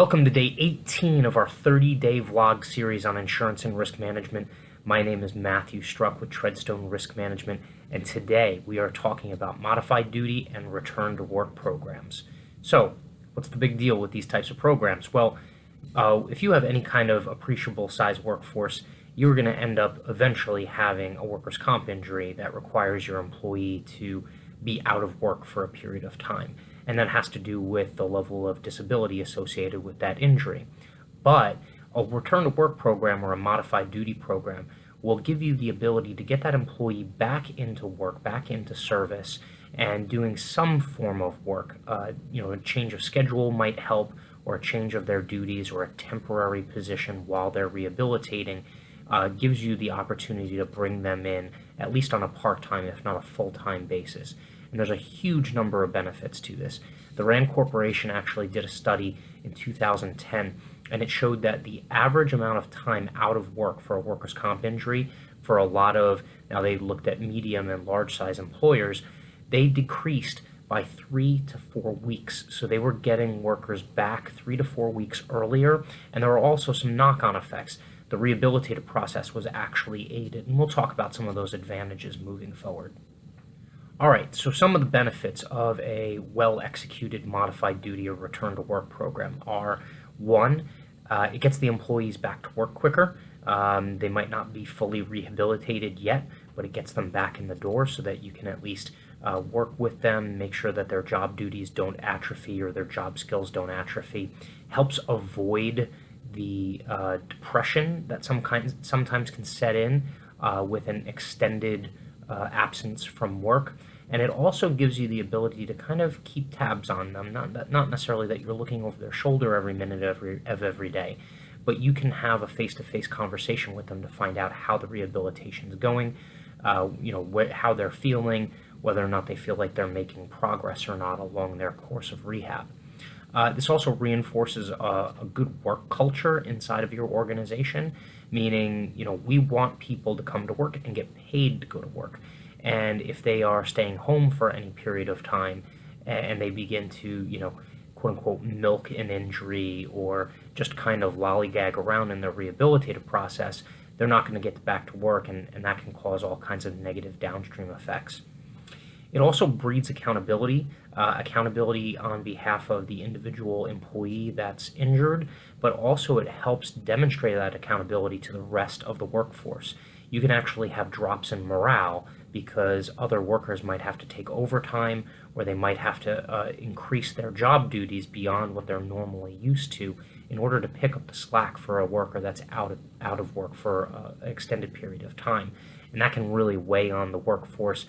Welcome to day 18 of our 30-day vlog series on insurance and risk management. My name is Matthew Struck with Treadstone Risk Management, and today we are talking about modified duty and return to work programs. So, what's the big deal with these types of programs? Well, if you have any kind of appreciable size workforce, you're going to end up eventually having a workers' comp injury that requires your employee to be out of work for a period of time. And that has to do with the level of disability associated with that injury. But a return to work program or a modified duty program will give you the ability to get that employee back into work, back into service, and doing some form of work. A change of schedule might help, or a change of their duties, or a temporary position while they're rehabilitating gives you the opportunity to bring them in, at least on a part-time, if not a full-time basis. And there's a huge number of benefits to this. The RAND Corporation actually did a study in 2010, and it showed that the average amount of time out of work for a workers' comp injury for a lot of, now they looked at medium and large size employers, they decreased by 3 to 4 weeks. So they were getting workers back 3 to 4 weeks earlier, and there were also some knock-on effects. The rehabilitative process was actually aided, and we'll talk about some of those advantages moving forward. All right, so some of the benefits of a well-executed modified duty or return to work program are, one, it gets the employees back to work quicker. They might not be fully rehabilitated yet, but it gets them back in the door so that you can at least work with them, make sure that their job duties don't atrophy or their job skills don't atrophy. Helps avoid the depression that sometimes can set in with an extended absence from work, and it also gives you the ability to kind of keep tabs on them. Not necessarily that you're looking over their shoulder every minute of every day, but you can have a face-to-face conversation with them to find out how the rehabilitation is going, how they're feeling, whether or not they feel like they're making progress or not along their course of rehab. This also reinforces a good work culture inside of your organization, meaning, we want people to come to work and get paid to go to work. And if they are staying home for any period of time and they begin to, quote unquote, milk an injury or just kind of lollygag around in their rehabilitative process, they're not going to get back to work, and that can cause all kinds of negative downstream effects. It also breeds accountability on behalf of the individual employee that's injured, but also it helps demonstrate that accountability to the rest of the workforce. You can actually have drops in morale because other workers might have to take overtime, or they might have to increase their job duties beyond what they're normally used to in order to pick up the slack for a worker that's out of work for an extended period of time. And that can really weigh on the workforce,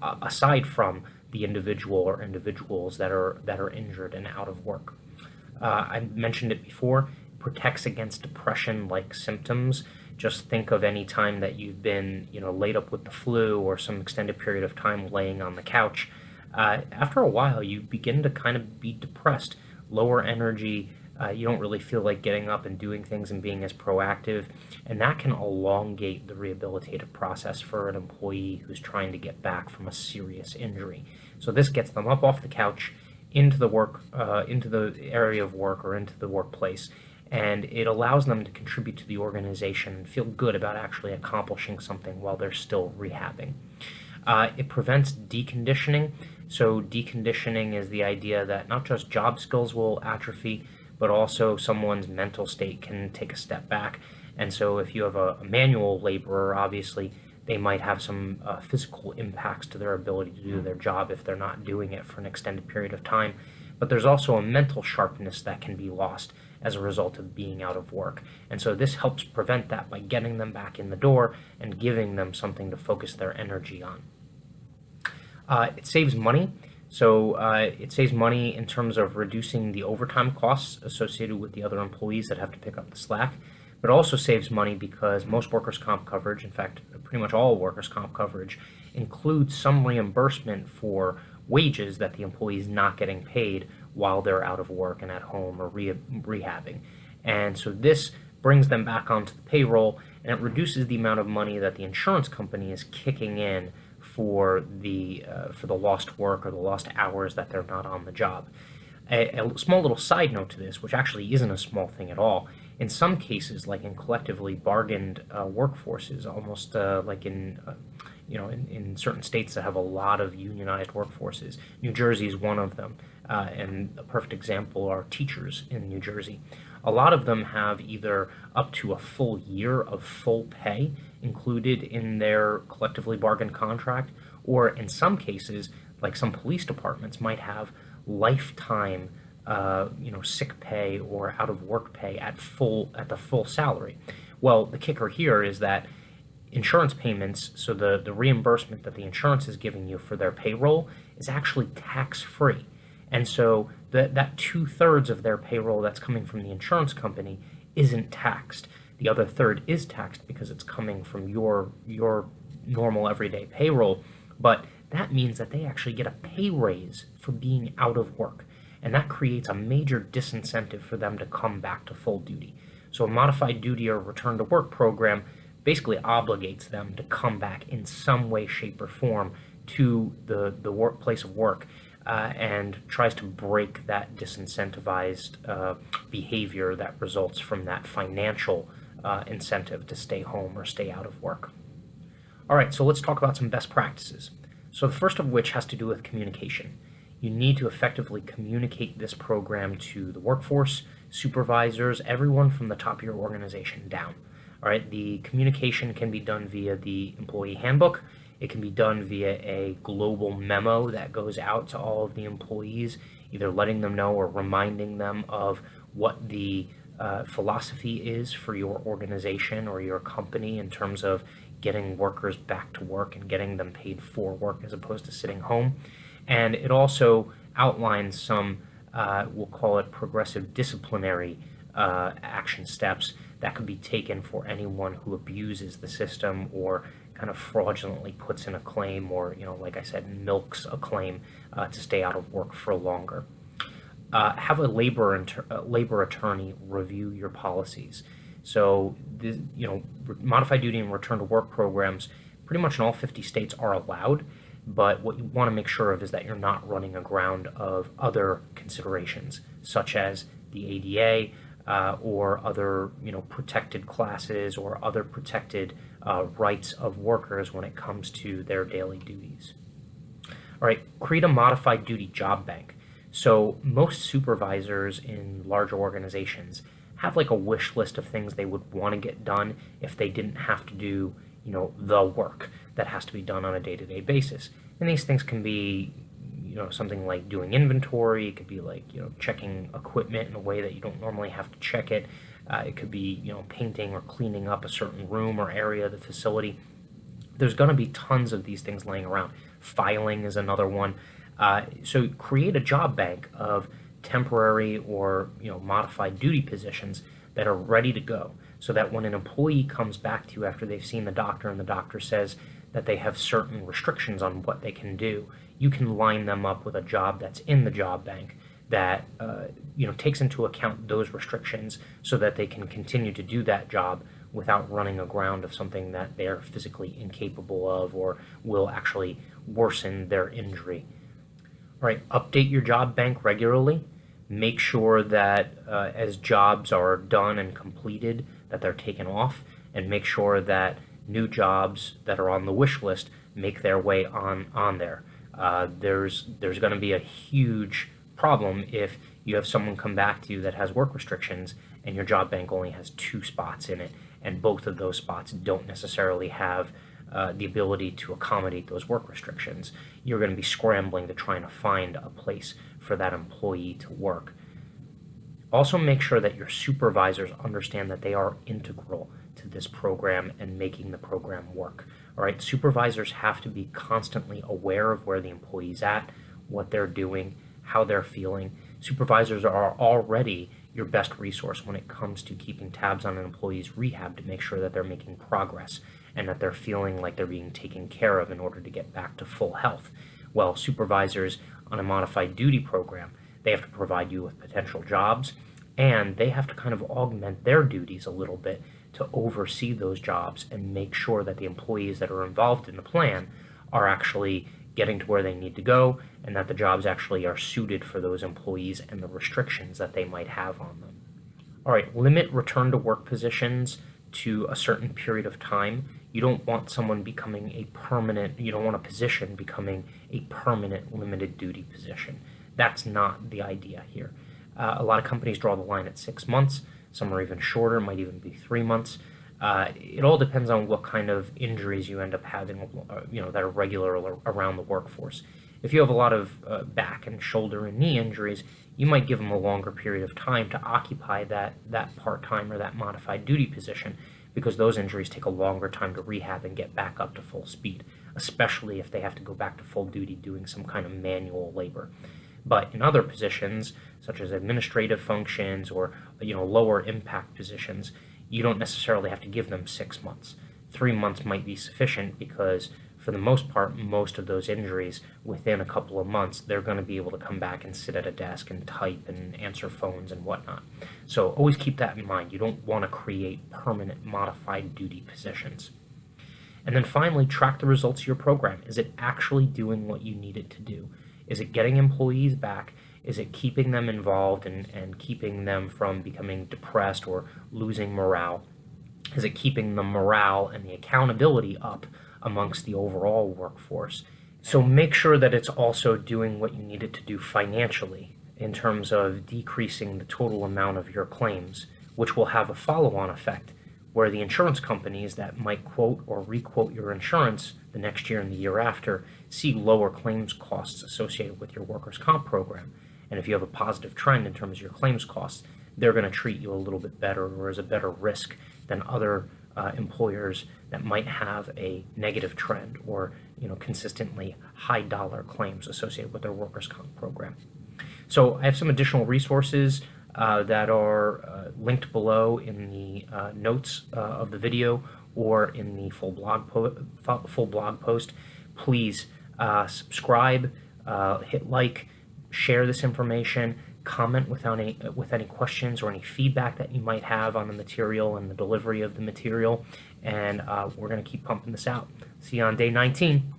aside from the individual or individuals that are injured and out of work. I mentioned it before, protects against depression-like symptoms. Just think of any time that you've been, laid up with the flu or some extended period of time laying on the couch. After a while, you begin to kind of be depressed, lower energy. You don't really feel like getting up and doing things and being as proactive, and that can elongate the rehabilitative process for an employee who's trying to get back from a serious injury. So this gets them up off the couch, into the area of work or into the workplace, and it allows them to contribute to the organization and feel good about actually accomplishing something while they're still rehabbing. It prevents deconditioning. So deconditioning is the idea that not just job skills will atrophy, but also someone's mental state can take a step back. And so if you have a manual laborer, obviously, they might have some physical impacts to their ability to do their job if they're not doing it for an extended period of time. But there's also a mental sharpness that can be lost as a result of being out of work. And so this helps prevent that by getting them back in the door and giving them something to focus their energy on. It saves money. So it saves money in terms of reducing the overtime costs associated with the other employees that have to pick up the slack, but also saves money because most workers' comp coverage, in fact, pretty much all workers' comp coverage, includes some reimbursement for wages that the employee is not getting paid while they're out of work and at home or rehabbing. And so this brings them back onto the payroll, and it reduces the amount of money that the insurance company is kicking in for the lost work or the lost hours that they're not on the job. A small little side note to this, which actually isn't a small thing at all, in some cases, like in collectively bargained workforces, almost like in certain states that have a lot of unionized workforces. New Jersey is one of them, and a perfect example are teachers in New Jersey. A lot of them have either up to a full year of full pay included in their collectively bargained contract, or in some cases, like some police departments might have lifetime sick pay or out of work pay at the full salary. Well, the kicker here is that insurance payments, so the reimbursement that the insurance is giving you for their payroll, is actually tax free. And so that 2/3 of their payroll that's coming from the insurance company isn't taxed. The other third is taxed because it's coming from your normal everyday payroll, but that means that they actually get a pay raise for being out of work. And that creates a major disincentive for them to come back to full duty. So a modified duty or return to work program basically obligates them to come back in some way, shape, or form to the workplace of work, and tries to break that disincentivized behavior that results from that financial incentive to stay home or stay out of work. All right, so let's talk about some best practices. So the first of which has to do with communication. You need to effectively communicate this program to the workforce, supervisors, everyone from the top of your organization down. All right, the communication can be done via the employee handbook. It can be done via a global memo that goes out to all of the employees, either letting them know or reminding them of what the philosophy is for your organization or your company in terms of getting workers back to work and getting them paid for work as opposed to sitting home. And it also outlines some, we'll call it progressive disciplinary action steps that could be taken for anyone who abuses the system or kind of fraudulently puts in a claim or, like I said, milks a claim to stay out of work for longer. Have a labor attorney review your policies. So, modified duty and return to work programs pretty much in all 50 states are allowed, but what you want to make sure of is that you're not running aground of other considerations, such as the ADA or other, protected classes or other protected rights of workers when it comes to their daily duties. All right, create a modified duty job bank. So most supervisors in larger organizations have like a wish list of things they would want to get done if they didn't have to do, the work that has to be done on a day-to-day basis. And these things can be, something like doing inventory. It could be like, checking equipment in a way that you don't normally have to check it. It could be, painting or cleaning up a certain room or area of the facility. There's going to be tons of these things laying around. Filing is another one. So create a job bank of temporary or modified duty positions that are ready to go, so that when an employee comes back to you after they've seen the doctor and the doctor says that they have certain restrictions on what they can do, you can line them up with a job that's in the job bank that takes into account those restrictions so that they can continue to do that job without running aground of something that they're physically incapable of or will actually worsen their injury. All right, update your job bank regularly. Make sure that as jobs are done and completed, that they're taken off, and make sure that new jobs that are on the wish list make their way on there. There's going to be a huge problem if you have someone come back to you that has work restrictions and your job bank only has 2 spots in it, and both of those spots don't necessarily have the ability to accommodate those work restrictions. You're going to be scrambling to try and find a place for that employee to work. Also make sure that your supervisors understand that they are integral to this program and making the program work. All right, supervisors have to be constantly aware of where the employee's at, what they're doing, how they're feeling. Supervisors are already your best resource when it comes to keeping tabs on an employee's rehab to make sure that they're making progress and that they're feeling like they're being taken care of in order to get back to full health. Well, supervisors on a modified duty program, they have to provide you with potential jobs, and they have to kind of augment their duties a little bit to oversee those jobs and make sure that the employees that are involved in the plan are actually getting to where they need to go, and that the jobs actually are suited for those employees and the restrictions that they might have on them. All right, limit return to work positions to a certain period of time. You don't want someone becoming a permanent, you don't want a position becoming a permanent limited duty position. That's not the idea here. A lot of companies draw the line at 6 months. Some are even shorter, might even be 3 months. It all depends on what kind of injuries you end up having, that are regular around the workforce. If you have a lot of back and shoulder and knee injuries, you might give them a longer period of time to occupy that part-time or that modified duty position, because those injuries take a longer time to rehab and get back up to full speed, especially if they have to go back to full duty doing some kind of manual labor. But in other positions, such as administrative functions or lower impact positions, you don't necessarily have to give them 6 months. 3 months might be sufficient, because for the most part, most of those injuries, within a couple of months, they're going to be able to come back and sit at a desk and type and answer phones and whatnot. So always keep that in mind. You don't want to create permanent modified duty positions. And then finally, track the results of your program. Is it actually doing what you need it to do? Is it getting employees back? Is it keeping them involved and keeping them from becoming depressed or losing morale? Is it keeping the morale and the accountability up amongst the overall workforce? So make sure that it's also doing what you need it to do financially, in terms of decreasing the total amount of your claims, which will have a follow-on effect, where the insurance companies that might quote or requote your insurance the next year and the year after see lower claims costs associated with your workers' comp program. And if you have a positive trend in terms of your claims costs, they're going to treat you a little bit better, or as a better risk than other employers that might have a negative trend, or consistently high dollar claims associated with their workers' comp program. So I have some additional resources that are linked below in the notes of the video, or in the full blog post. Please subscribe, hit like, share this information, comment with any questions or any feedback that you might have on the material and the delivery of the material, and we're going to keep pumping this out. See you on day 19.